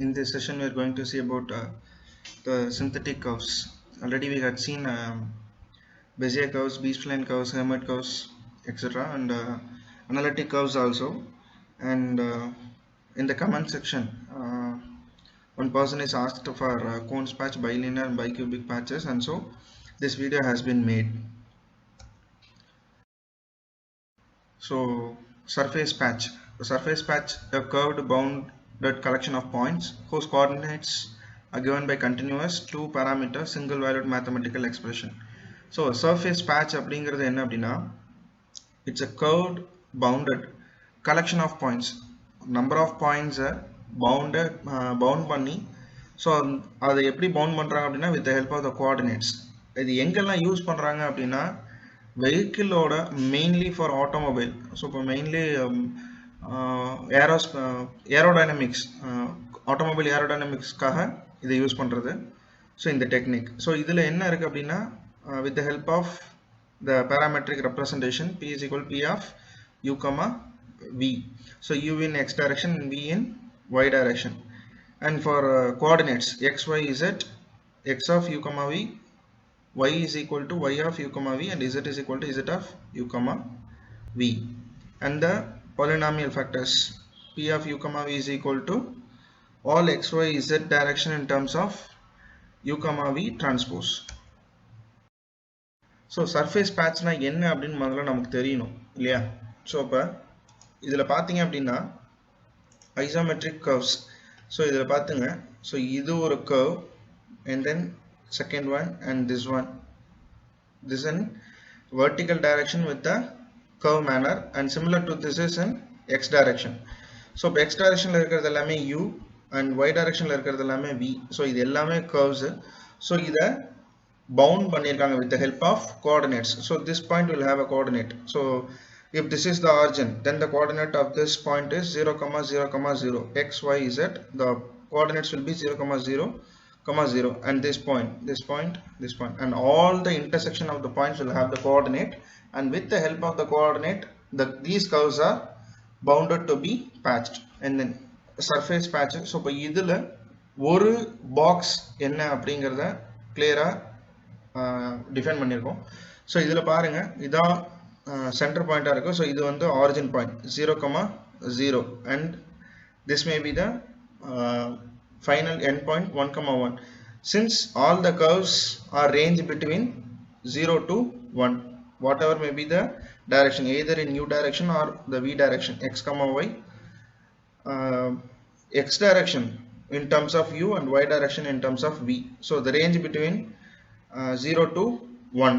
In this session we are going to see about the synthetic curves. Already we had seen Bezier curves, B-spline curves, Hermite curves, etc. and analytic curves also. And in the comment section, one person is asked for cones patch, bilinear and bicubic patches, and so this video has been made. So surface patch. The surface patch, a curved bounded collection of points whose coordinates are given by continuous two parameter single valued mathematical expression. So surface patch அப்படிங்கிறது என்ன அப்படின்னா, it's a curved bounded collection of points, number of points bound பண்ணி, so அதை எப்படி bound பண்ணுறாங்க அப்படின்னா with the help of the coordinates. இது எங்கெல்லாம் யூஸ் பண்ணுறாங்க அப்படின்னா வெஹிக்கிளோட மெயின்லி ஃபார் ஆட்டோமொபைல். ஸோ இப்போ மெயின்லி ஏரோடைனமிக்ஸ், ஆட்டோமொபைல் ஏரோடைனமிக்ஸ்க்காக இதை யூஸ் பண்ணுறது. ஸோ இந்த டெக்னிக், ஸோ இதில் என்ன இருக்குது அப்படின்னா with the help of the parametric representation p is equal to p of u comma v. So u in x direction and v in y direction, and for coordinates x, y, z, x of u comma v, y is equal to y of u comma v, and z is equal to z of u comma v, and the polynomial factors p of u comma v is equal to all x, y, z direction in terms of u comma v transpose. So surface பேட்ச்னா என்ன அப்படின்னு முதல்ல நமக்கு தெரியணும் இல்லையா? So இப்போ இதில் பார்த்தீங்க அப்படின்னா ஐசோமெட்ரிக் கர்வ்ஸ். ஸோ இதில் பார்த்துங்க, ஸோ இது ஒரு curve, and then second one and this in vertical direction with the curve manner, and similar to this is in x direction. So இப்போ x directionல இருக்கிறது எல்லாமே u and y directionல இருக்கிறது எல்லாமே v. So இது எல்லாமே curves. ஸோ இதை bound பண்ணிருக்காங்க with the help of coordinates. So this point will have a coordinate. So if this is the origin, then the coordinate of this point is 0, 0, 0, x, y, z. The coordinates will be 0, 0, 0, and this point, this point, this point, and all the intersection of the points will have the coordinate, and with the help of the coordinate, these curves are bounded to be patched, and then surface patch. So இப்போ இதில் ஒரு box என்ன அப்படிங்கிறத கிளியரா define பண்ணியிருக்கோம். So இதில் பாருங்க, இதான் சென்டர் பாயிண்டாக இருக்கும். ஸோ இது வந்து origin point 0, 0, and this may be the final end point 1, 1. Since all the curves are range between 0 to 1, whatever may be the direction, either in u direction or the v direction, x, y, x direction in terms of u and y direction in terms of v. So the range between 0 to 1.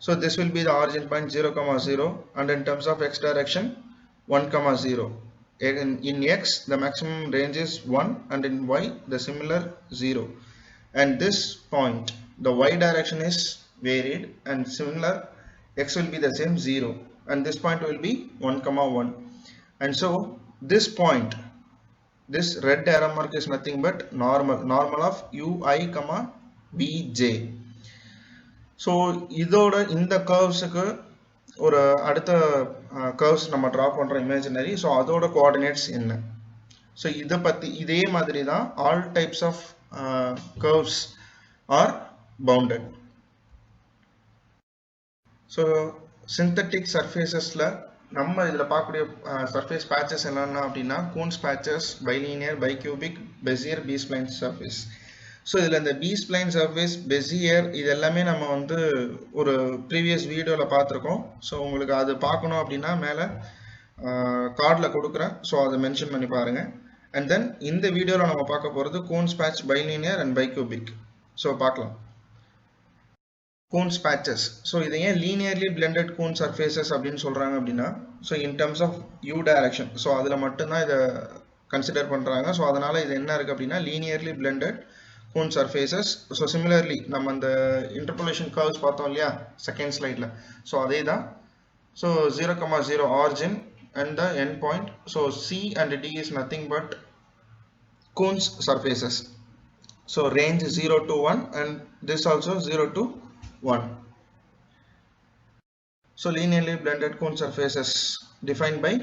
So this will be the origin point 0, 0, and in terms of x direction 1, 0. In x the maximum range is 1, and in y the similar 0. And this point, the y direction is varied, and similar x will be the same 0, and this point will be 1, 1. And so this point, this red arrow mark is nothing but normal of ui, bj. So இதோட இந்த கர்வ்ஸுக்கு ஒரு அடுத்த curves நம்ம draw பண்ணுறோம் imaginary. So அதோட coordinates என்ன? So இதை பற்றி இதே மாதிரி தான் all types of curves are bounded. So synthetic சர்ஃபேசஸில் நம்ம இதில் பார்க்கக்கூடிய சர்ஃபேஸ் பேச்சஸ் என்னென்ன அப்படின்னா Coons patches, bilinear, bicubic, Bezier, B spline surface. So இதில் இந்த பி ஸ்ப்ளைன் சர்ஃபேஸ், பெசியர், இது எல்லாமே நம்ம வந்து ஒரு ப்ரீவியஸ் வீடியோவில் பார்த்துருக்கோம். ஸோ உங்களுக்கு அது பார்க்கணும் அப்படின்னா மேலே கார்டில் கொடுக்குறேன். ஸோ அதை மென்ஷன் பண்ணி பாருங்கள். அண்ட் தென் இந்த வீடியோவில் நம்ம பார்க்க போகிறது Coons patch, bilinear and bicubic. So பார்க்கலாம் கூன்ஸ் பேச்சஸ். ஸோ இதை ஏன் லீனியர்லி பிளெண்டட் கூன் சர்ஃபேசஸ் அப்படின்னு சொல்கிறாங்க அப்படின்னா, so in terms of U direction, so அதில் மட்டும்தான் இதை கன்சிடர் பண்ணுறாங்க. ஸோ அதனால் இது என்ன இருக்குது அப்படின்னா linearly blended cone surfaces. So similarly நம்ம அந்த interpolation curves பார்த்தோம் இல்லையா செகண்ட் ஸ்லைடில், ஸோ அதே தான். So 0, 0 origin and the end point. So C and D is nothing but cones surfaces. So range 0 to 1, and this also 0 to 1. So linearly blended cone surfaces defined by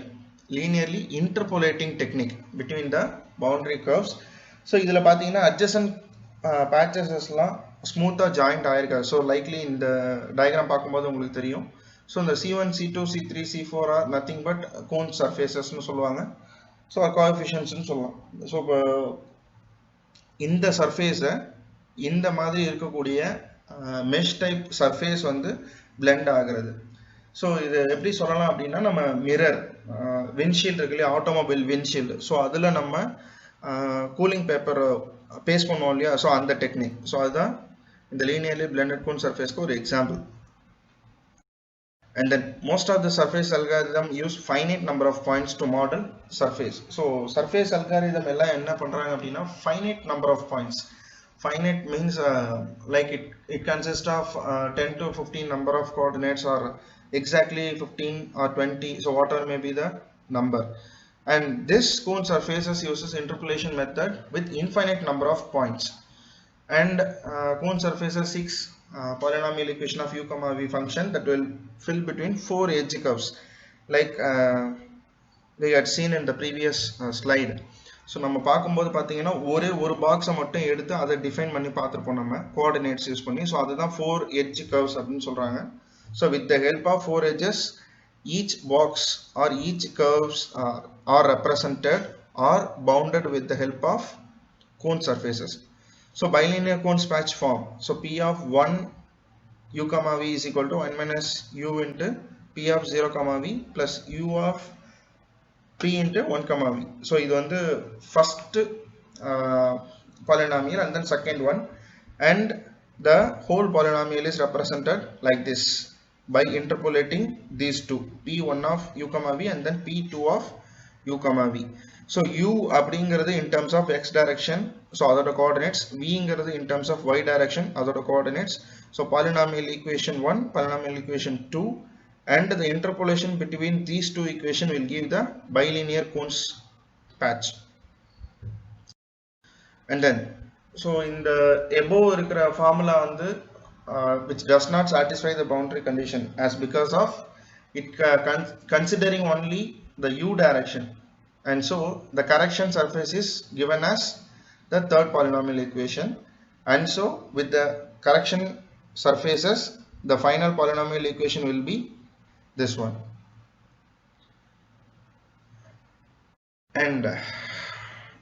linearly interpolating technique between the boundary curves. So இதில் பார்த்தீங்கன்னா adjacent patchesலாம் ஸ்மூத்தாக joint ஆயிருக்காது. So likely இந்த diagram பார்க்கும்போது உங்களுக்கு தெரியும். So இந்த C1, C2, C3, C4 are nothing but Coon சர்ஃபேசஸ்ன்னு சொல்லுவாங்க. ஸோ கோஎஃபிஷியன்ட்ஸ்னு சொல்லலாம். ஸோ இப்போ இந்த சர்ஃபேஸை இந்த மாதிரி இருக்கக்கூடிய மெஷ் டைப் சர்ஃபேஸ் வந்து பிளெண்ட் ஆகிறது. ஸோ இது எப்படி சொல்லலாம் அப்படின்னா, நம்ம மிரர் விண்ட்ஷீல்டு இருக்கு இல்லையா, ஆட்டோமொபைல் விண்ட்ஷீல்டு, ஸோ அதில் நம்ம கூலிங் பேப்பர் பேஸ்ட் பண்ணுவோம் இல்லையா, ஸோ அந்த டெக்னிக். ஸோ அதுதான் இந்த லீனியர்லி பிளெண்டட் கோன் சர்ஃபேஸ்க்கு ஒரு example. And then most of the surface algorithm use finite number of points to model surface. So surface algorithm எல்லாம் என்ன பண்றாங்க அப்படின்னா finite number of points. Finite means like it consists of 10 to 15 number of coordinates or exactly 15 or 20, so whatever may be the number. And this cone surfaces uses interpolation method with infinite number of points. And cone surfaces 6 polynomial equation of u comma v function that will fill between 4 edge curves like we had seen in the previous slide. So நம்ம பார்க்கும்போது பார்த்தீங்கன்னா ஒரு பாக்ஸை மட்டும் எடுத்து அதை define பண்ணி பார்த்துருப்போம் நம்ம கோஆர்டினேட்ஸ் யூஸ் பண்ணி. ஸோ அதுதான் 4 edge curves அப்படின்னு சொல்கிறாங்க. So with the help of 4 edges, each box or each curves are represented or bounded with the help of cone surfaces. So bilinear cones patch form. So P of 1 u comma v is equal to 1 minus u into P of 0 comma v plus u of p into 1 comma v. So இது வந்து first polynomial and then second one, and the whole polynomial is represented like this by interpolating these two, P1 of u comma v and then P2 of u comma v. So u அப்படிங்கிறது in terms of x direction, so அதோட coordinates, vங்கிறது in terms of y direction, அதோட coordinates. So polynomial equation 1, polynomial equation 2, and the interpolation between these two equations will give the bilinear cones patch. And then so in the above இருக்கிற formula வந்து which does not satisfy the boundary condition as because of it considering only the u direction. And so the correction surface is given as the third polynomial equation, and so with the correction surfaces the final polynomial equation will be this one. And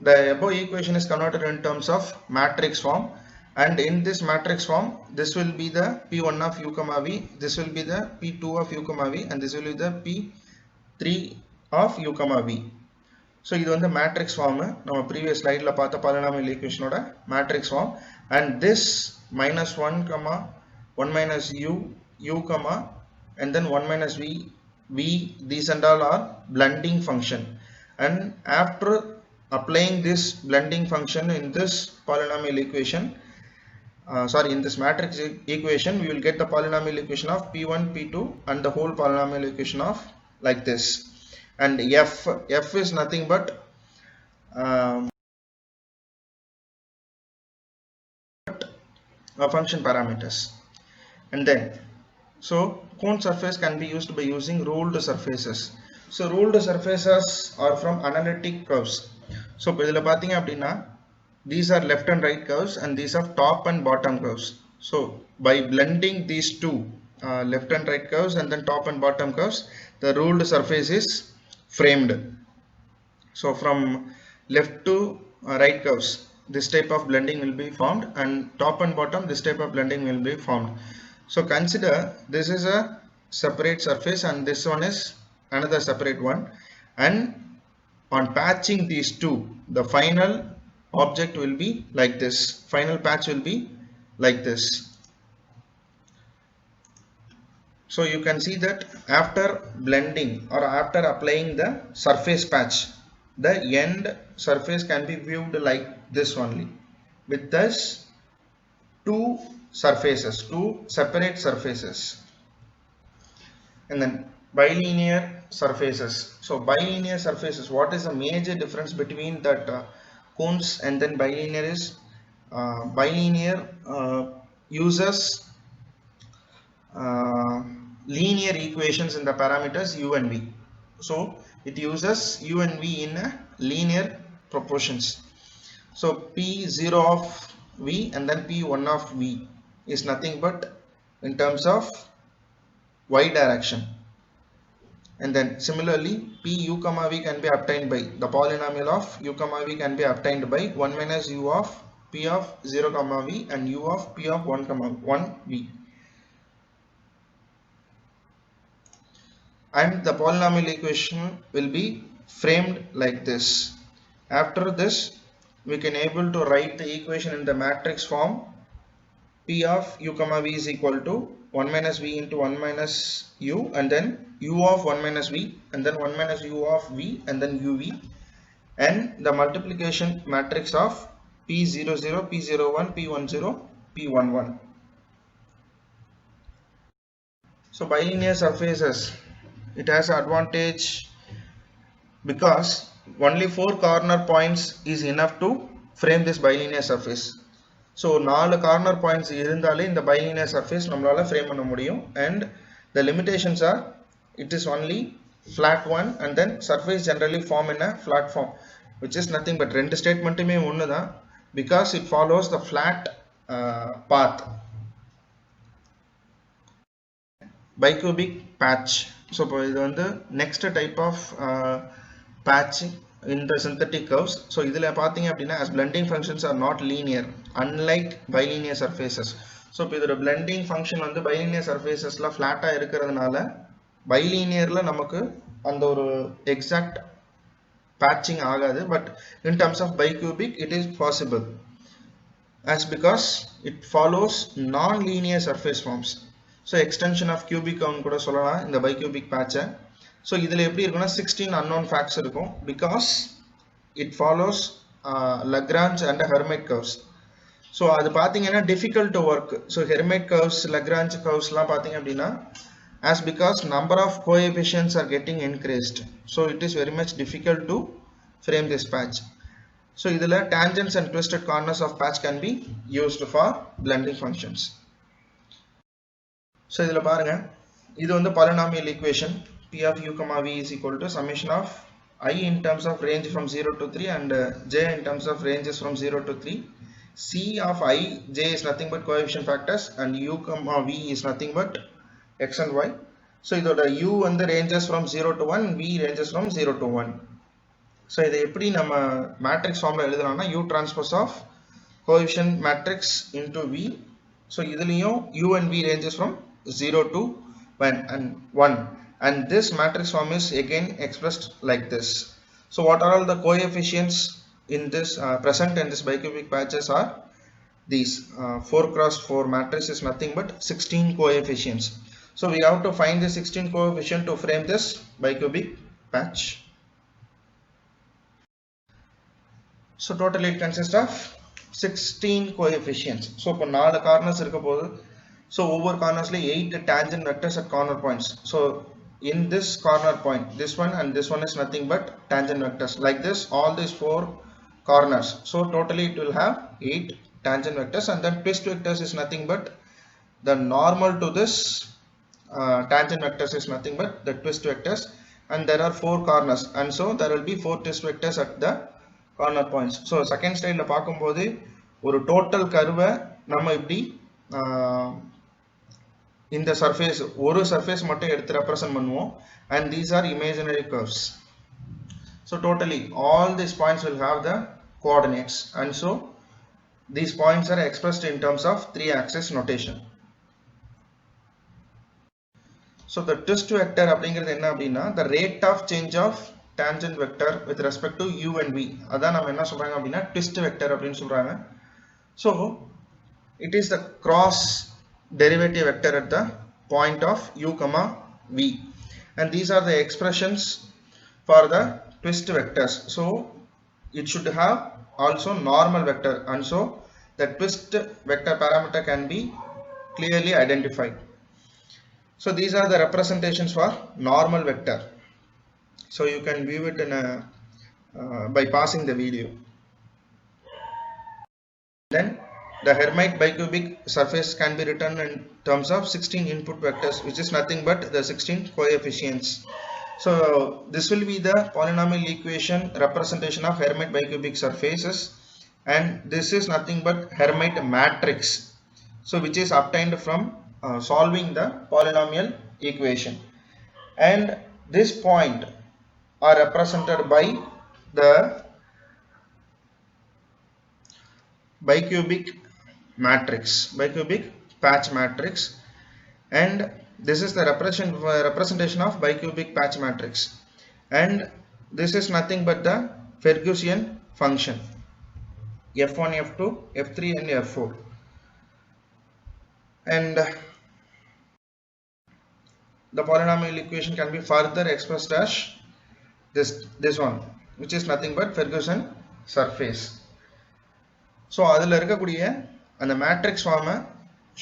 the above equation is converted in terms of matrix form, and in this matrix form this will be the P1 of u comma v, this will be the P2 of u comma v, and this will be the P3 of u comma v. So இது வந்து matrix form, நம்ம previous slideல பார்த்த polynomial equation ஓட matrix form. And this minus 1 comma 1 minus u comma and then 1 minus v, these and all are blending function. And after applying this blending function in this polynomial equation, in this matrix equation, we will get the polynomial equation of P1, P2 and the whole polynomial equation of like this. And f is nothing but function parameters. And then so cone surface can be used by using ruled surfaces. So ruled surfaces are from analytic curves. So இதில பாத்தீங்க அப்படின்னா these are left and right curves and these are top and bottom curves. So by blending these two left and right curves and then top and bottom curves, the ruled surface is framed. So from left to right curves, this type of blending will be formed, and top and bottom this type of blending will be formed. So consider this is a separate surface and this one is another separate one, and on patching these two the final object will be like this, final patch will be like this. So you can see that after blending or after applying the surface patch, the end surface can be viewed like this only, with thus two surfaces, two separate surfaces. And then bilinear surfaces. So bilinear surfaces, what is the major difference between that cones and then bilinear is bilinear uses linear equations in the parameters u and v. So it uses u and v in linear proportions. So P0 of V and then P1 of V is nothing but in terms of y direction. And then similarly P u comma V can be obtained by the polynomial of u comma V can be obtained by 1 minus u of P of 0 comma V and u of P of 1 comma 1 V. And the polynomial equation will be framed like this. After this, we can able to write the equation in the matrix form. P of u comma V is equal to 1 minus V into 1 minus u and then u of 1 minus V and then 1 minus u of V and then uv, and the multiplication matrix of P00, P01, P10, P11. So bilinear surfaces, it has advantage because only 4 corner points is enough to frame this bilinear surface. So 4 corner points irundhale in the bilinear surface nammalaala frame panna mudiyum, and the limitations are it is only flat one and then surface generally form in a flat form, which is nothing but rendu statement me onnu da, because it follows the flat path. Bicubic patch. So இது வந்து next type of patch in the synthetic curves. So இதில பாத்தீங்க அப்படின்னா as blending functions are not linear unlike bilinear surfaces. So இப்போ இதோட blending function வந்து bilinear surfacesல flat-ஆ இருக்கிறதுனால bilinearல நமக்கு அந்த ஒரு exact patching ஆகாது, but in terms of bicubic it is possible as because it follows non-linear surface forms. So extension of cubic count kuda sollala in the bicubic patch. So idhula eppadi irukona 16 unknown facts irukum because it follows Lagrange and Hermite curves. So adu pathina difficult to work. So Hermite curves, Lagrange curves la pathinga appadina as because number of coefficients are getting increased, so it is very much difficult to frame this patch. So idhula tangents and twisted corners of patch can be used for blending functions. So idhula paarenga, idu vandu polynomial equation P of u comma V is equal to summation of I in terms of range from 0 to 3 and j in terms of ranges from 0 to 3. C of I, j is nothing but coefficient factors and u comma V is nothing but x and y. So idoda u and the ranges from 0 to 1, V ranges from 0 to 1. So idu eppadi nama matrix form la eludalana, u transpose of coefficient matrix into V. So idhiliyum u and V ranges from 0 to 1 and this matrix form is again expressed like this. So what are all the coefficients in this present in this bicubic patches are these 4 cross 4 matrix is nothing but 16 coefficients. So we have to find the 16 coefficient to frame this bicubic patch. So totally it consists of 16 coefficients. So for 4 corners irukapodhu, so over corners la 8 tangent vectors at corner points. So in this corner point, this one and this one is nothing but tangent vectors like this, all these 4 corners. So totally it will have 8 tangent vectors, and then twist vectors is nothing but the normal to this tangent vectors is nothing but the twist vectors, and there are 4 corners and so there will be 4 twist vectors at the corner points. So second slide la paakumbodhu oru total curve நம்ம இப்படி in the surface ஒரு surface மட்டும் எடுத்து represent பண்ணுவோம், and these are imaginary curves. So totally all these points will have the coordinates, and so these points are expressed in terms of 3 axis notation. So the twist vector அப்படிங்கிறது என்ன அப்படின்னா the rate of change of tangent vector with respect to u and v, அதான் நம்ம என்ன சொல்றாங்க அப்படின்னா twist vector அப்படின்னு சொல்றாங்க. So it is the cross derivative vector at the point of u comma v, and these are the expressions for the twist vectors. So it should have also normal vector, and so the twist vector parameter can be clearly identified. So these are the representations for normal vector. So you can view it in a by pausing the video. Then the Hermite bicubic surface can be written in terms of 16 input vectors, which is nothing but the 16 coefficients. So this will be the polynomial equation representation of Hermite bicubic surfaces and this is nothing but Hermite matrix, so which is obtained from solving the polynomial equation, and this point are represented by the bicubic patch matrix, and this is the representation of bicubic patch matrix, and this is nothing but the Ferguson function f1, f2, f3 and f4, and the polynomial equation can be further expressed as this one, which is nothing but Ferguson surface. So அதில் இருக்கக்கூடிய அந்த matrix ஃபார்மை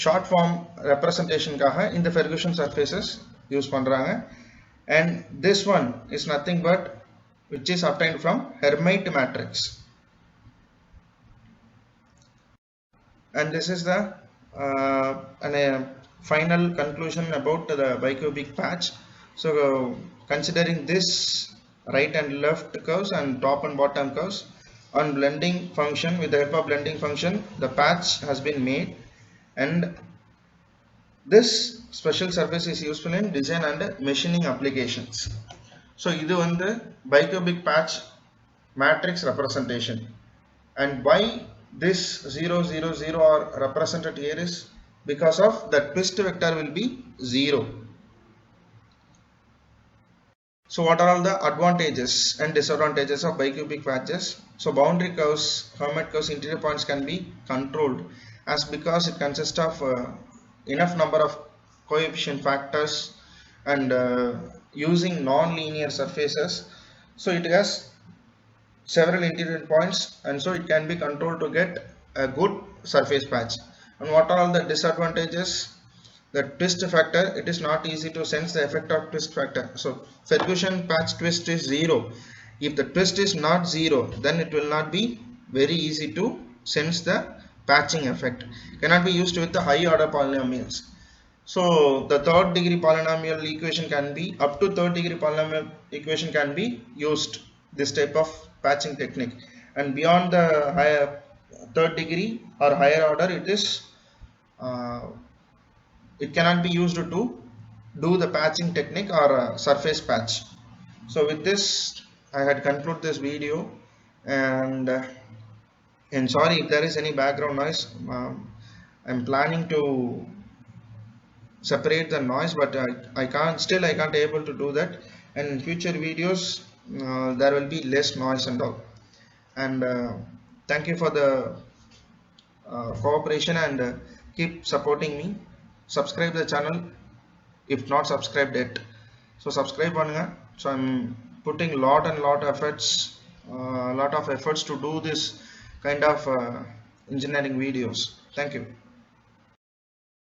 short form ரெப்ரசன்டேஷனுக்காக இந்த Ferguson surfaces use பண்ணுறாங்க, and this one is nothing but which is obtained from Hermite matrix, and this is the final conclusion about the bicubic patch. So considering this right and left curves and top and bottom curves on blending function, with the help of blending function the patch has been made, and this special surface is useful in design and machining applications. So இது வந்து bicubic patch matrix representation, and why this 0 0 0 are represented here is because of the twist vector will be 0. So what are all the advantages and disadvantages of bicubic patches? So boundary curves, Hermite curves, interior points can be controlled, as because it consists of enough number of coefficient factors and using non-linear surfaces, so it has several interior points, and so it can be controlled to get a good surface patch. And what are all the disadvantages? The twist factor, it is not easy to sense the effect of twist factor. So Ferguson patch twist is 0. If the twist is not 0, then it will not be very easy to sense the patching effect. Cannot be used with the high order polynomials. So the third degree polynomial equation can be, up to third degree polynomial equation can be used, this type of patching technique, and beyond the higher third degree or higher order, it cannot be used to do the patching technique or surface patch. So with this I had conclude this video, and sorry if there is any background noise. I'm planning to separate the noise, but I can't able to do that, and in future videos there will be less noise and all. And thank you for the cooperation, and keep supporting me. Subscribe the channel if not subscribed yet, so subscribe pannunga. So I'm putting lot of efforts to do this kind of engineering videos. Thank you.